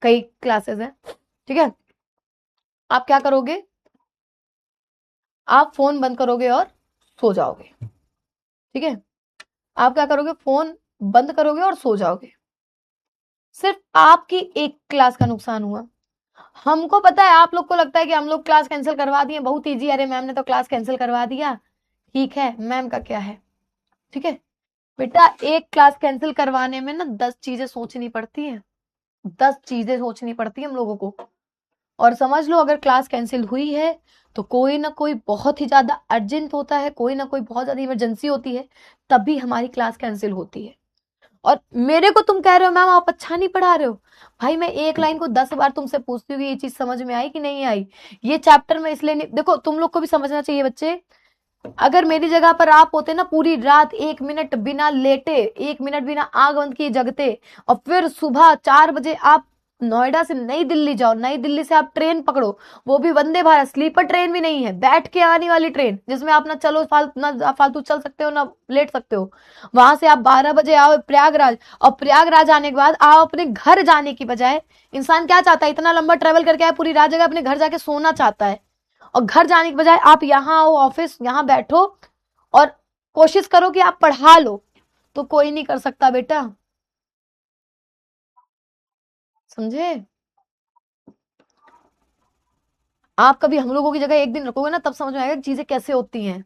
कई क्लासेस हैं, ठीक है? आप क्या करोगे? आप फोन बंद करोगे और सो जाओगे, ठीक है? आप क्या करोगे? फोन बंद करोगे और सो जाओगे। सिर्फ आपकी एक क्लास का नुकसान हुआ। हमको पता है, आप लोग को लगता है कि हम लोग क्लास कैंसिल करवा दिए, बहुत इजी, अरे मैम ने तो क्लास कैंसिल करवा दिया, ठीक है, मैम का क्या है, ठीक है? बेटा एक क्लास कैंसिल करवाने में ना 10 चीजें सोचनी पड़ती हैं, 10 चीजें सोचनी पड़ती है हम लोगों को। और समझ लो, अगर क्लास कैंसिल हुई है तो कोई ना कोई बहुत ही ज्यादा अर्जेंट होता है, कोई ना कोई बहुत ज्यादा इमरजेंसी होती है, तभी हमारी क्लास कैंसिल होती है। और मेरे को तुम कह रहे हो मैम आप अच्छा नहीं पढ़ा रहे हो, भाई मैं एक लाइन को 10 बार तुमसे पूछती हूँ कि ये चीज समझ में आई कि नहीं आई। ये चैप्टर में इसलिए नहीं, देखो तुम लोग को भी समझना चाहिए बच्चे, अगर मेरी जगह पर आप होते ना, पूरी रात 1 मिनट बिना लेटे, 1 मिनट बिना आग बंद किए जगते, और फिर सुबह 4 बजे आप नोएडा से नई दिल्ली जाओ, नई दिल्ली से आप ट्रेन पकड़ो, वो भी वंदे भारत, स्लीपर ट्रेन भी नहीं है, बैठ के आने वाली ट्रेन जिसमें आप ना चलो ना फालतू चल सकते हो ना लेट सकते हो। वहां से आप 12 बजे आओ प्रयागराज, और प्रयागराज आने के बाद आप अपने घर जाने की बजाय, इंसान क्या चाहता है, इतना लंबा ट्रेवल करके आए, पूरी रात जगह अपने घर जाके सोना चाहता है, और घर जाने के बजाय आप यहाँ आओ ऑफिस, यहाँ बैठो और कोशिश करो कि आप पढ़ा लो। तो कोई नहीं कर सकता बेटा, समझे? आप कभी हम लोगों की जगह एक दिन रखोगे ना, तब समझ में आएगा कि चीजें कैसे होती हैं।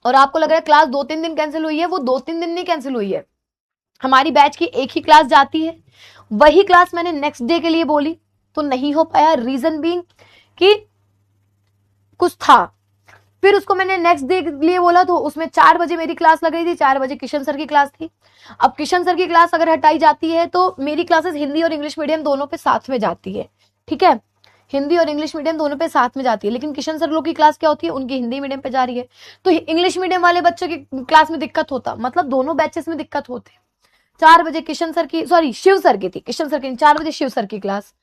और आपको लग रहा है क्लास 2-3 दिन कैंसिल हुई है, वो 2-3 दिन नहीं कैंसिल हुई है, हमारी बैच की एक ही क्लास जाती है, वही क्लास मैंने नेक्स्ट डे के लिए बोली तो नहीं हो पाया, रीजन बीइंग कि कुछ था। फिर उसको मैंने नेक्स्ट डे के लिए बोला तो उसमें 4 बजे मेरी क्लास लग रही थी, 4 बजे किशन सर की क्लास थी। अब किशन सर की क्लास अगर हटाई जाती है तो मेरी क्लासेस हिंदी और इंग्लिश मीडियम दोनों पे साथ में जाती है, ठीक है? हिंदी और इंग्लिश मीडियम दोनों पे साथ में जाती है, लेकिन किशन सर लोग की क्लास क्या होती है, उनकी हिंदी मीडियम पे जा रही है, तो इंग्लिश मीडियम वाले बच्चों की क्लास में दिक्कत होता, मतलब दोनों बैचेस में दिक्कत होती। 4 बजे किशन सर की, सॉरी शिव सर की थी, किशन सर की 4 बजे शिव सर की क्लास।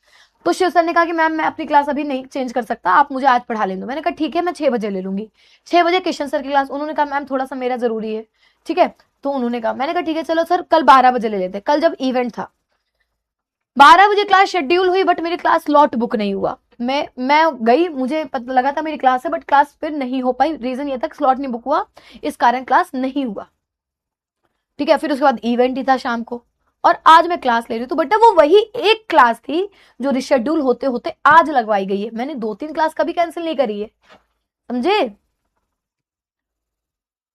तो शिव सर ने कहा कि मैम मैं अपनी क्लास अभी नहीं चेंज कर सकता, आप मुझे आज पढ़ा लेंगे। मैंने कहा ठीक है, मैं 6 बजे ले लूंगी। 6 बजे किशन सर की क्लास, उन्होंने कहा मैम थोड़ा सा मेरा जरूरी है, ठीक है? तो उन्होंने कहा, मैंने कहा ठीक है चलो सर कल 12 बजे ले लेते। कल जब इवेंट था, 12 बजे क्लास शेड्यूल हुई बट मेरी क्लास स्लॉट बुक नहीं हुआ। मैं गई, मुझे पता लगा था मेरी क्लास है, बट क्लास फिर नहीं हो पाई। रीजन ये था कि स्लॉट नहीं बुक हुआ, इस कारण क्लास नहीं हुआ। ठीक है, फिर उसके बाद इवेंट ही था शाम को, और आज मैं क्लास ले रही हूँ। तो बेटा वो वही एक क्लास थी जो रिशेड्यूल होते होते आज लगवाई गई है। मैंने 2-3 क्लास कभी कैंसिल नहीं करी है, समझे।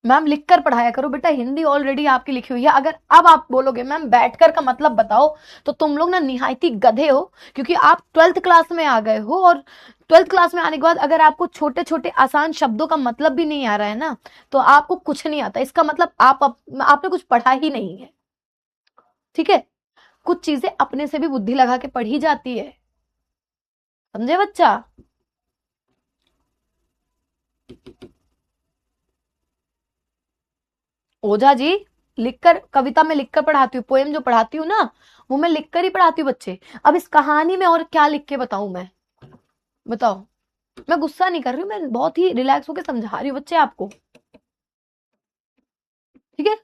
मैम लिखकर पढ़ाया करो बेटा, हिंदी ऑलरेडी आपकी लिखी हुई है। अगर अब आप बोलोगे मैम बैठकर का मतलब बताओ, तो तुम लोग ना निहायती गधे हो, क्योंकि आप 12th क्लास में आ गए हो, और 12th क्लास में आने के बाद अगर आपको छोटे छोटे आसान शब्दों का मतलब भी नहीं आ रहा है ना, तो आपको कुछ नहीं आता। इसका मतलब आपने कुछ पढ़ा ही नहीं है। ठीक है, कुछ चीजें अपने से भी बुद्धि लगा के पढ़ी जाती है, समझे बच्चा। ओझा जी, लिखकर कविता में लिखकर पढ़ाती हूँ, पोएम जो पढ़ाती हूँ ना वो मैं लिखकर ही पढ़ाती हूँ बच्चे। अब इस कहानी में और क्या लिख के बताऊं मैं, बताओ। मैं गुस्सा नहीं कर रही हूँ, मैं बहुत ही रिलैक्स होकर समझा रही हूँ बच्चे आपको। ठीक है,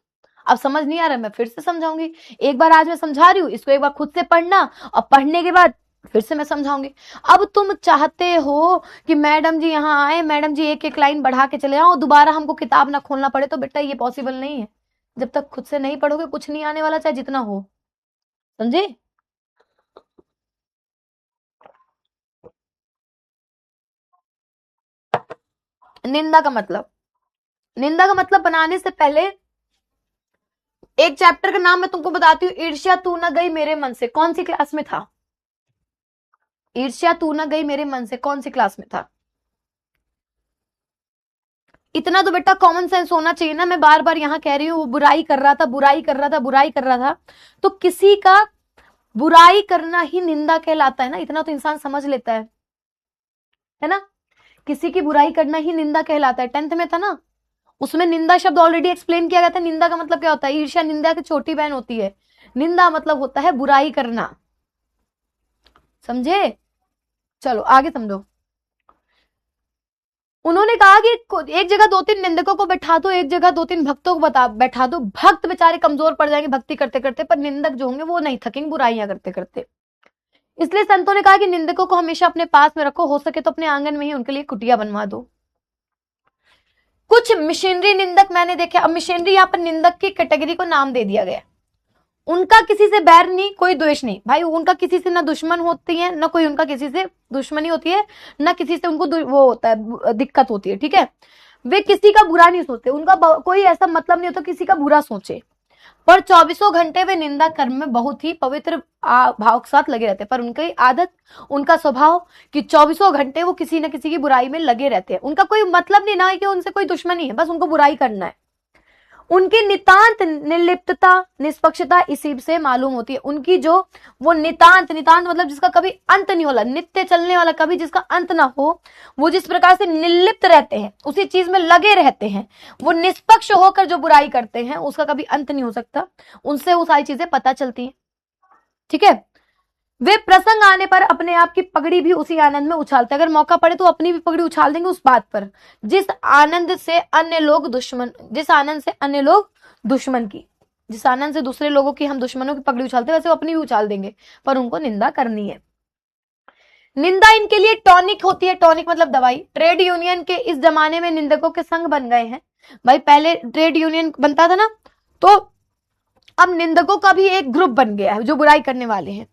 अब समझ नहीं आ रहा है मैं फिर से समझाऊंगी। एक बार आज मैं समझा रही हूँ, इसको एक बार खुद से पढ़ना, और पढ़ने के बाद फिर से मैं समझाऊंगी। अब तुम चाहते हो कि मैडम जी यहाँ आए, मैडम जी एक एक लाइन बढ़ा के चले जाओ, दोबारा हमको किताब ना खोलना पड़े, तो बेटा ये पॉसिबल नहीं है। जब तक खुद से नहीं पढ़ोगे कुछ नहीं आने वाला, चाहे जितना हो, समझे। निंदा का मतलब, निंदा का मतलब बनाने से पहले एक चैप्टर का नाम मैं तुमको बताती हूँ, ईर्ष्या तू न गई मेरे मन से। कौन सी क्लास में था? ईर्ष्या तू न गई मेरे मन से कौन सी क्लास में था? इतना तो बेटा कॉमन सेंस होना चाहिए ना। मैं बार बार यहाँ कह रही हूँ, वो बुराई कर रहा था, बुराई कर रहा था, बुराई कर रहा था, तो किसी का बुराई करना ही निंदा कहलाता है ना। इतना तो इंसान समझ लेता है ना। किसी की बुराई करना ही निंदा कहलाता है। 10th में था ना, उसमें निंदा शब्द ऑलरेडी एक्सप्लेन किया गया था। निंदा का मतलब क्या होता है? ईर्ष्या निंदा की छोटी बहन होती है। निंदा मतलब होता है बुराई करना, समझे। चलो आगे समझो। उन्होंने कहा कि एक जगह 2-3 निंदकों को बैठा दो, एक जगह 2-3 भक्तों को बैठा दो। भक्त बेचारे कमजोर पड़ जाएंगे भक्ति करते करते, पर निंदक जो होंगे वो नहीं थकेंगे बुराइयां करते करते। इसलिए संतों ने कहा कि निंदकों को हमेशा अपने पास में रखो, हो सके तो अपने आंगन में ही उनके लिए कुटिया बनवा दो। कुछ मिशनरी निंदक मैंने देखे। अब मिशनरी यहाँ पर निंदक की कैटेगरी को नाम दे दिया गया। उनका किसी से बैर नहीं, कोई द्वेष नहीं भाई। उनका किसी से ना दुश्मन होती है, ना कोई उनका किसी से दुश्मनी होती है, ना किसी से उनको वो होता है, दिक्कत होती है। ठीक है, वे किसी का बुरा नहीं सोचते। उनका कोई ऐसा मतलब नहीं होता किसी का बुरा सोचे, पर 24 घंटे वे निंदा कर्म में बहुत ही पवित्र भाव के साथ लगे रहते हैं। पर उनकी आदत, उनका स्वभाव कि 24 घंटे वो किसी न किसी की बुराई में लगे रहते हैं। उनका कोई मतलब नहीं ना है कि उनसे कोई दुश्मनी है, बस उनको बुराई करना है। उनकी नितांत निर्लिप्तता, निष्पक्षता इसी से मालूम होती है। उनकी जो वो नितांत, नितांत मतलब जिसका कभी अंत नहीं होला, नित्य चलने वाला, कभी जिसका अंत ना हो, वो जिस प्रकार से निर्लिप्त रहते हैं, उसी चीज में लगे रहते हैं, वो निष्पक्ष होकर जो बुराई करते हैं उसका कभी अंत नहीं हो सकता। उनसे वो सारी चीजें पता चलती हैं। ठीक है, वे प्रसंग आने पर अपने आप की पगड़ी भी उसी आनंद में उछालते हैं। अगर मौका पड़े तो अपनी भी पगड़ी उछाल देंगे उस बात पर, जिस आनंद से अन्य लोग दुश्मन, जिस आनंद से अन्य लोग दुश्मन की, जिस आनंद से दूसरे लोगों की हम दुश्मनों की पगड़ी उछालते हैं, वैसे वो अपनी भी उछाल देंगे, पर उनको निंदा करनी है। निंदा इनके लिए टॉनिक होती है। टॉनिक मतलब दवाई। ट्रेड यूनियन के इस जमाने में निंदकों के संघ बन गए हैं। भाई पहले ट्रेड यूनियन बनता था ना, तो अब निंदकों का भी एक ग्रुप बन गया है जो बुराई करने वाले हैं।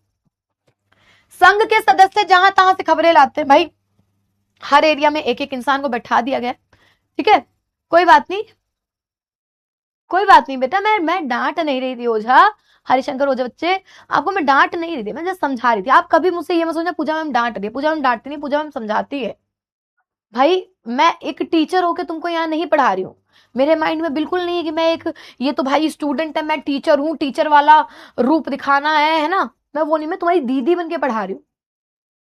संघ के सदस्य जहां तहां से खबरें लाते हैं। भाई हर एरिया में एक एक इंसान को बैठा दिया गया। ठीक है, कोई बात नहीं, कोई बात नहीं बेटा, मैं डांट नहीं रही थी ओझा, हरिशंकर ओझा बच्चे, आपको मैं डांट नहीं रही थी, मैं जस्ट समझा रही थी। आप कभी मुझसे ये मत सोचना पूजा मैम डांट रही है। पूजा मैम डांटती नहीं, पूजा मैम समझाती है। भाई मैं एक टीचर होकर तुमको यहाँ नहीं पढ़ा रही हूँ। मेरे माइंड में बिल्कुल नहीं है कि मैं एक, ये तो भाई स्टूडेंट है, मैं टीचर हूँ, टीचर वाला रूप दिखाना है ना। मैं वो नहीं, मैं तुम्हारी दीदी बन के पढ़ा रही हूँ।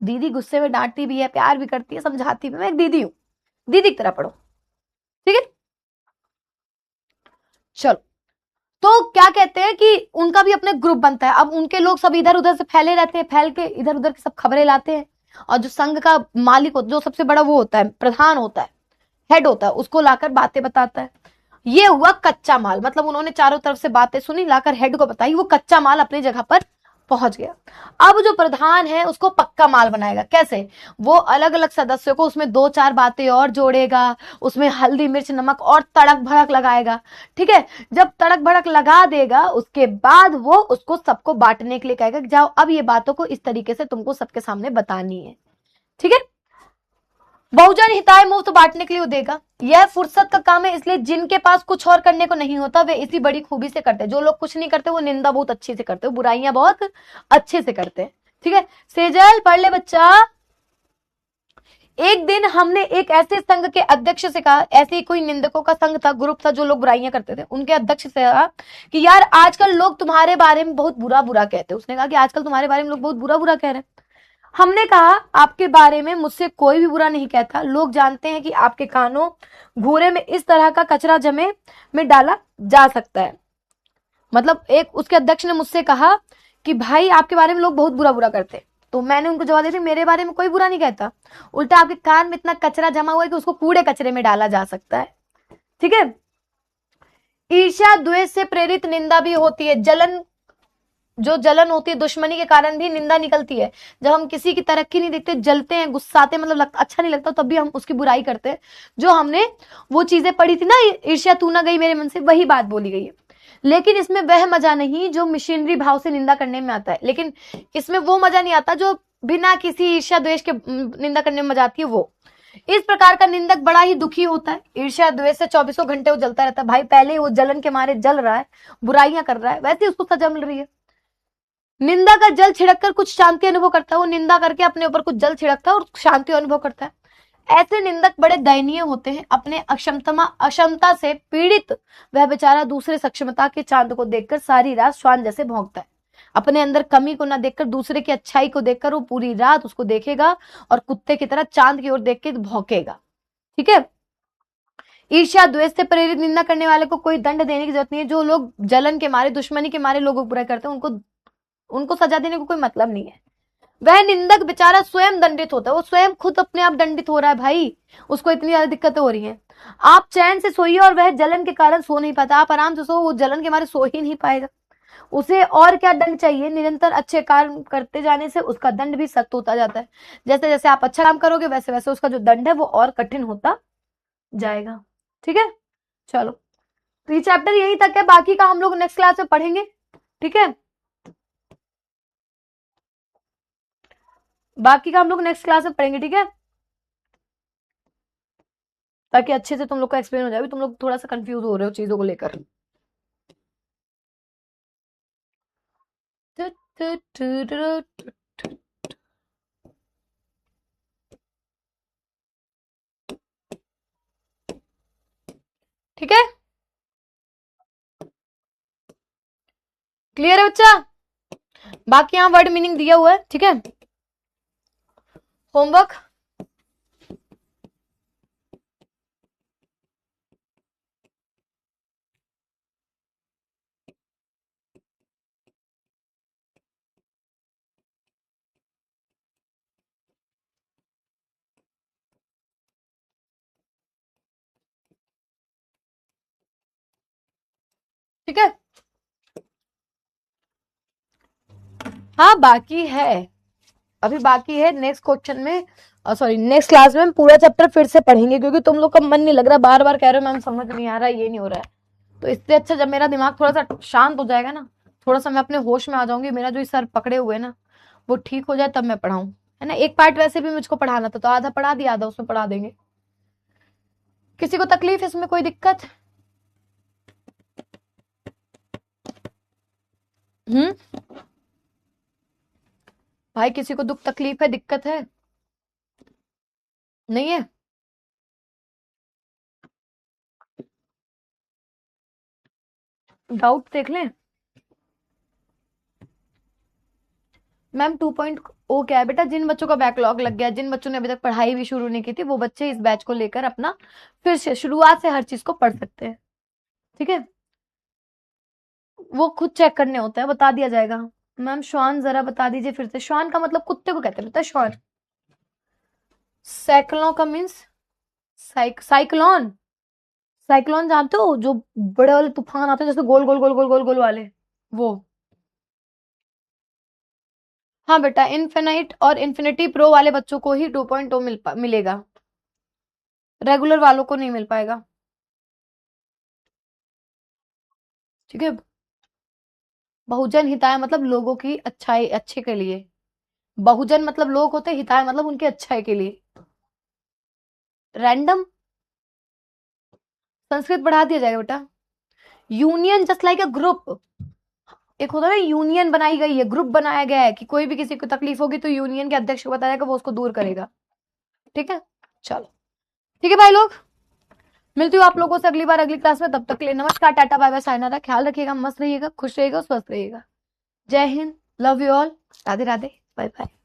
दीदी गुस्से में डांटती भी है, प्यार भी करती है, समझाती भी। मैं एक दीदी हूँ, दीदी की तरह पढ़ो। ठीक है, चलो। तो क्या कहते हैं कि उनका भी अपने ग्रुप बनता है। अब उनके लोग सब इधर उधर से फैले रहते हैं, फैल के इधर उधर की सब खबरें लाते हैं, और जो संघ का मालिक होता है, जो सबसे बड़ा वो होता है, प्रधान होता है, हेड होता है, उसको लाकर बातें बताता है। ये हुआ कच्चा माल। मतलब उन्होंने चारों तरफ से बातें सुनी, लाकर हेड को बताई, वो कच्चा माल अपनी जगह पर पहुंच गया। अब जो प्रधान है उसको पक्का माल बनाएगा। कैसे? वो अलग अलग सदस्यों को उसमें दो चार बातें और जोड़ेगा, उसमें हल्दी मिर्च नमक और तड़क भड़क लगाएगा। ठीक है, जब तड़क भड़क लगा देगा उसके बाद वो उसको सबको बांटने के लिए कहेगा कि जाओ अब ये बातों को इस तरीके से तुमको सबके सामने बतानी है। ठीक है, बहुजन हिताय मुफ्त बांटने के लिए देगा। यह फुर्सत का काम है, इसलिए जिनके पास कुछ और करने को नहीं होता वे इसी बड़ी खूबी से करते हैं। जो लोग कुछ नहीं करते वो निंदा बहुत अच्छे से करते हैं, बुराइयां बहुत अच्छे से करते हैं। ठीक है, सेजल पढ़ ले बच्चा। एक दिन हमने एक ऐसे संघ के अध्यक्ष से कहा, ऐसे ही कोई निंदकों का संघ था, ग्रुप था जो लोग बुराइयां करते थे, उनके अध्यक्ष से कहा कि यार आजकल लोग तुम्हारे बारे में बहुत बुरा बुरा कहते हैं। उसने कहा कि आजकल तुम्हारे बारे में लोग बहुत बुरा बुरा कह रहे हैं। हमने कहा आपके बारे में मुझसे कोई भी बुरा नहीं कहता, लोग जानते हैं कि आपके कानों घूरे में इस तरह का कचरा जमे में डाला जा सकता है। मतलब एक उसके अध्यक्ष ने मुझसे कहा कि भाई आपके बारे में लोग बहुत बुरा बुरा करते हैं। तो मैंने उनको जवाब दिया मेरे बारे में कोई बुरा नहीं कहता, उल्टा आपके कान में इतना कचरा जमा हुआ है कि उसको कूड़े कचरे में डाला जा सकता है। ठीक है, ईर्ष्या द्वेष से प्रेरित निंदा भी होती है। जलन, जो जलन होती है दुश्मनी के कारण भी निंदा निकलती है। जब हम किसी की तरक्की नहीं देखते, जलते हैं, गुस्साते, मतलब अच्छा नहीं लगता, तब भी हम उसकी बुराई करते हैं। जो हमने वो चीजें पढ़ी थी ना, ईर्ष्या तू ना गई मेरे मन से, वही बात बोली गई है। लेकिन इसमें वह मजा नहीं जो मिशनरी भाव से निंदा करने में आता है। लेकिन इसमें वो मजा नहीं आता जो बिना किसी ईर्ष्या द्वेष के निंदा करने में मजा आती है वो। इस प्रकार का निंदक बड़ा ही दुखी होता है। ईर्ष्या द्वेष से 24 घंटे वो जलता रहता है। भाई पहले ही वो जलन के मारे जल रहा है, बुराइयां कर रहा है, वैसे ही उसको सजा मिल रही है। निंदा का जल छिड़ककर कुछ शांति अनुभव करता है। वो निंदा करके अपने ऊपर कुछ जल छिड़कता है और शांति अनुभव करता है। ऐसे निंदक बड़े दयनीय होते हैं। अपने अक्षमता से पीड़ित वह बेचारा दूसरे सक्षमता के चांद को देखकर सारी रात श्वान जैसे भौंकता है। अपने अंदर कमी को ना देखकर दूसरे की अच्छाई को देखकर वो पूरी रात उसको देखेगा और कुत्ते की तरह चांद की ओर देख के भौंकेगा। ठीक है, ईर्ष्या द्वेष से प्रेरित निंदा करने वाले को कोई दंड देने की जरूरत नहीं है। जो लोग जलन के मारे, दुश्मनी के मारे लोगों को बुरा करते हैं, उनको सजा देने को कोई मतलब नहीं है। वह निंदक बेचारा स्वयं दंडित होता है, वो स्वयं खुद अपने आप दंडित हो रहा है। भाई उसको इतनी ज्यादा दिक्कतें हो रही हैं। आप चैन से सोइए और वह जलन के कारण सो नहीं पाता। आप आराम से सो, वो जलन के मारे सो ही नहीं पाएगा। उसे और क्या दंड चाहिए? निरंतर अच्छे कार्य करते जाने से उसका दंड भी सख्त होता जाता है। जैसे जैसे आप अच्छा काम करोगे वैसे वैसे उसका जो दंड है वो और कठिन होता जाएगा। ठीक है, चलो तो ये चैप्टर यही तक है, बाकी का हम लोग नेक्स्ट क्लास में पढ़ेंगे। ठीक है, बाकी का हम लोग नेक्स्ट क्लास में पढ़ेंगे। ठीक है, ताकि अच्छे से तुम लोग का एक्सप्लेन हो जाए। तुम लोग थोड़ा सा कंफ्यूज हो रहे हो चीजों को लेकर। ठीक है, क्लियर है बच्चा? बाकी यहाँ वर्ड मीनिंग दिया हुआ है। ठीक है, होमवर्क ठीक है, हाँ बाकी है, अभी बाकी है। नेक्स्ट क्वेश्चन में, सॉरी नेक्स्ट क्लास में हम पूरा चैप्टर फिर से पढ़ेंगे, क्योंकि तुम लोग का मन नहीं लग रहा, बार बार कह रहे हो मैम समझ नहीं आ रहा, ये नहीं हो रहा है। तो इससे अच्छा जब मेरा दिमाग थोड़ा सा शांत हो जाएगा ना, थोड़ा सा मैं अपने होश में आ जाऊंगी, मेरा जो सर पकड़े हुए ना वो ठीक हो जाए, तब मैं पढ़ाऊं, है ना। एक पार्ट वैसे भी मुझको पढ़ाना था, तो आधा पढ़ा दिया, आधा उसमें पढ़ा देंगे। किसी को तकलीफ है इसमें, कोई दिक्कत? भाई किसी को दुख तकलीफ है, दिक्कत है? नहीं है? डाउट देख लें। मैम 2.0 क्या है बेटा? जिन बच्चों का बैकलॉग लग गया, जिन बच्चों ने अभी तक पढ़ाई भी शुरू नहीं की थी, वो बच्चे इस बैच को लेकर अपना फिर से शुरुआत से हर चीज को पढ़ सकते हैं। ठीक है, वो खुद चेक करने होते हैं, बता दिया जाएगा। मैम श्वान जरा बता दीजिए फिर से। श्वान का मतलब कुत्ते को कहते हैं बेटा, श्वान। साइक्लोन का मीन्स साइक्लोन। साइक्लोन जानते हो, जो बड़े वाले तूफान आते हैं जैसे गोल गोल गोल गोल गोल गोल वाले, वो हाँ बेटा, इन्फिनाइट और इन्फिनिटी प्रो वाले बच्चों को ही 2.2 मिलेगा, रेगुलर वालों को नहीं मिल पाएगा। ठीक है। बहुजन हिताय मतलब लोगों की अच्छाई, अच्छे के लिए। बहुजन मतलब लोग होते, हिताय मतलब उनके अच्छाई के लिए। रैंडम संस्कृत पढ़ा दिया जाएगा बेटा। Union just like a group, एक होता है ना यूनियन बनाई गई है, ग्रुप बनाया गया है कि कोई भी किसी को तकलीफ होगी तो यूनियन के अध्यक्ष को बताया जाएगा, वो उसको दूर करेगा। ठीक है, चलो ठीक है भाई लोग, मिलती हूँ आप लोगों से अगली बार अगली क्लास में। तब तक के लिए नमस्कार, टाटा बाय बाय, साइनारा, ख्याल रखिएगा, मस्त रहिएगा, खुश रहिएगा, स्वस्थ रहिएगा। जय Hind, love you all, Radhe Radhe, bye bye.